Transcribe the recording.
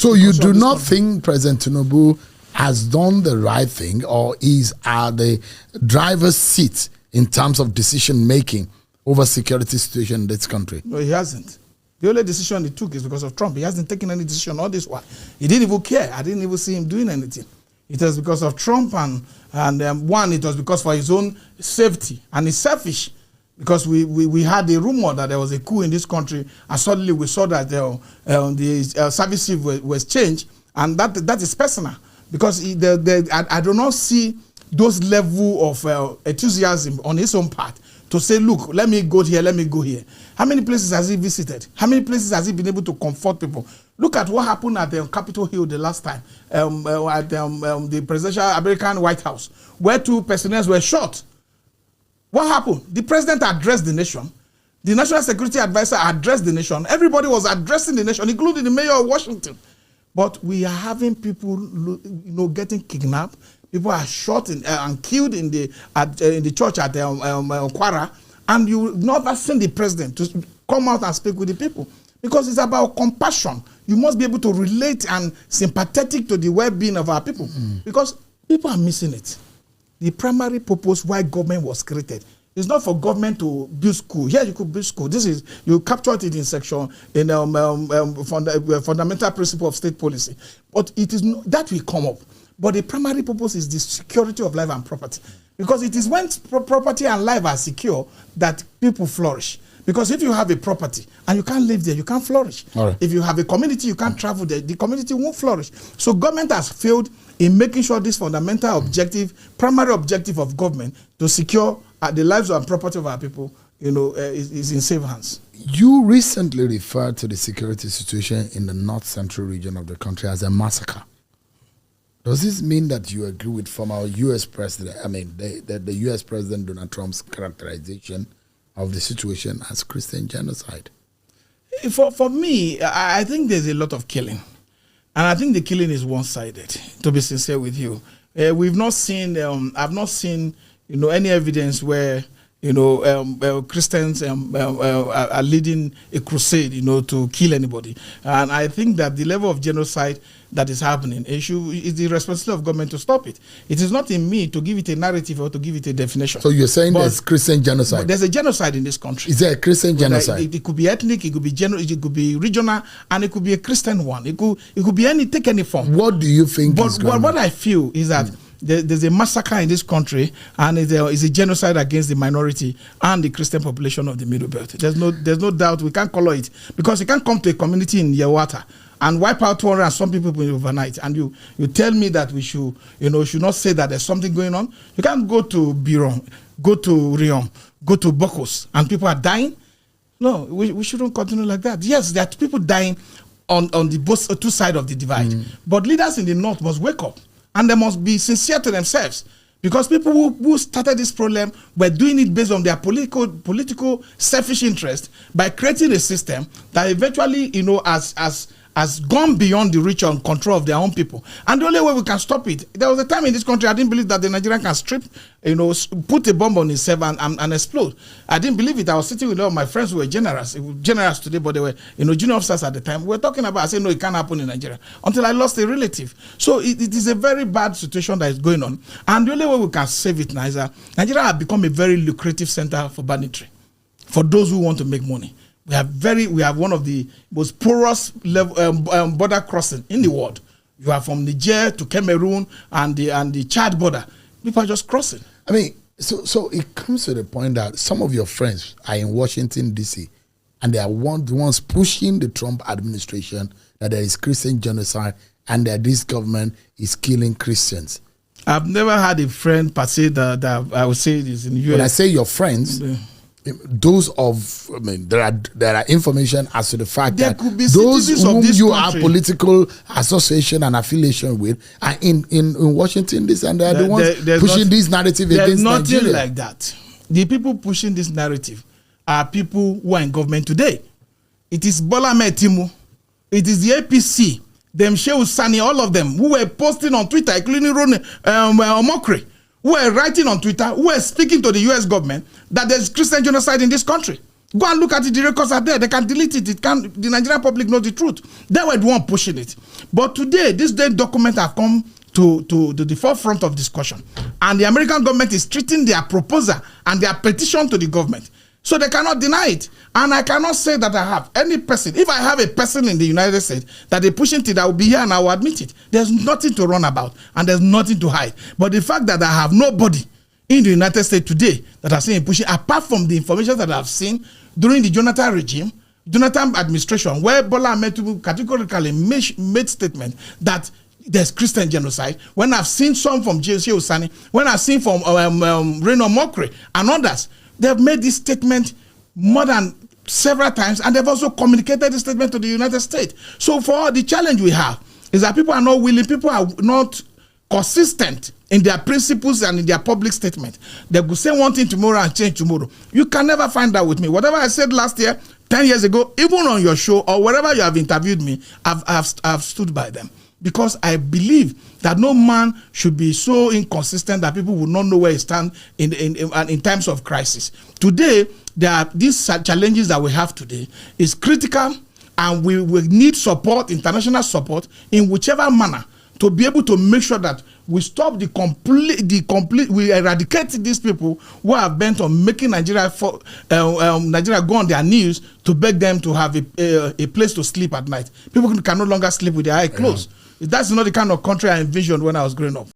So you do not think President Tinubu has done the right thing, or is at the driver's seat in terms of decision making over security situation in this country? No, he hasn't. The only decision he took is because of Trump. He hasn't taken any decision all this while. He didn't even care. I didn't even see him doing anything. It was because of Trump, and one, it was because for his own safety, and he's selfish. Because we had a rumor that there was a coup in this country, and suddenly we saw that the service chief was changed, and that is personal. Because I do not see those level of enthusiasm on his own part to say, look, let me go here, let me go here. How many places has he visited? How many places has he been able to comfort people? Look at what happened at Capitol Hill the last time, at the presidential American White House, where 2 personnel were shot. What happened? The president addressed the nation. The national security advisor addressed the nation. Everybody was addressing the nation, including the mayor of Washington. But we are having people, getting kidnapped. People are shot and killed in the church at Kwara, and you never seen the president to come out and speak with the people, because it's about compassion. You must be able to relate and sympathetic to the well-being of our people, because people are missing it. The primary purpose why government was created is not for government to build school. Yeah, you could build school. This is, you captured it in section, in fundamental principle of state policy. But it is not, that will come up. But the primary purpose is the security of life and property. Because it is when property and life are secure that people flourish. Because if you have a property and you can't live there, you can't flourish. Right. If you have a community, you can't travel there, the community won't flourish. So government has failed in making sure this fundamental objective, primary objective of government, to secure the lives and property of our people, is in safe hands. You recently referred to the security situation in the north-central region of the country as a massacre. Does this mean that you agree with former U.S. President, the U.S. President Donald Trump's characterization of the situation as Christian genocide? For me, I think there's a lot of killing. And I think the killing is one-sided, to be sincere with you. We've not seen, I've not seen, any evidence where, Christians are leading a crusade, to kill anybody. And I think that the level of genocide that is happening, is the responsibility of government to stop it. It is not in me to give it a narrative or to give it a definition. So you're saying there's Christian genocide? There's a genocide in this country. Is there a Christian genocide? It could be ethnic, it could be it could be regional, and it could be a Christian one. It could be take any form. What do you think is going on? What I feel is that there's a massacre in this country, and there is a genocide against the minority and the Christian population of the Middle Belt. There's no doubt. We can't color it, because you can't come to a community in Yewata and wipe out 200 and some people overnight, and you tell me that we should not say that there's something going on. You can't go to Biron, go to Riom, go to Bokos, and people are dying. No, we shouldn't continue like that. Yes, there are people dying on the both 2 sides of the divide, but leaders in the north must wake up, and they must be sincere to themselves. Because people who started this problem were doing it based on their political selfish interest, by creating a system that eventually, has gone beyond the reach and control of their own people. And the only way we can stop it, there was a time in this country I didn't believe that the Nigerian can strip, put a bomb on himself and explode. I didn't believe it. I was sitting with all my friends who were generals today, but they were, junior officers at the time. We were talking about, I said, no, it can't happen in Nigeria, until I lost a relative. So it is a very bad situation that is going on. And the only way we can save it now is that Nigeria has become a very lucrative center for banditry, for those who want to make money. We have one of the most porous border crossing in the world. You are from Niger to Cameroon and the Chad border. People are just crossing. I mean, so it comes to the point that some of your friends are in Washington, D.C., and they are the ones pushing the Trump administration that there is Christian genocide and that this government is killing Christians. I've never had a friend per se that I would say is in the U.S. When I say your friends, those there are information as to the fact that those whom you have political association and affiliation with are in Washington, this and they are the ones pushing this narrative against Nigeria. There's nothing like that. The people pushing this narrative are people who are in government today. It is Bola Ahmed Tinubu. It is the APC, them Shehu, Sani, all of them who were posting on Twitter, including Reno, Omokri, who were writing on Twitter, who were speaking to the U.S. government that there's Christian genocide in this country. Go and look at it. The records are there. They can delete it. The Nigerian public knows the truth. They were the one pushing it. But today, this document have come to the forefront of discussion. And the American government is treating their proposal and their petition to the government. So they cannot deny it. And I cannot say that I have any person. If I have a person in the United States that they pushing it, I will be here and I will admit it. There's nothing to run about and there's nothing to hide. But the fact that I have nobody in the United States today that I've seen pushing, apart from the information that I've seen during the Jonathan regime, Jonathan administration, where Bola Ahmed Tinubu categorically made statement that there's Christian genocide, when I've seen some from Shehu Sani, when I've seen from Reno, Omokri, and others, they've made this statement more than several times, and they've also communicated this statement to the United States. So for the challenge we have is that people are not willing, people are not consistent in their principles and in their public statement. They will say one thing tomorrow and change tomorrow. You can never find that with me. Whatever I said last year, 10 years ago, even on your show or wherever you have interviewed me, I've stood by them. Because I believe that no man should be so inconsistent that people will not know where he stands in times of crisis. Today, there are these challenges that we have today is critical, and we will need support, international support, in whichever manner to be able to make sure that we stop we eradicate these people who are bent on making Nigeria Nigeria go on their knees to beg them to have a place to sleep at night. People can no longer sleep with their eyes closed. That's not the kind of country I envisioned when I was growing up.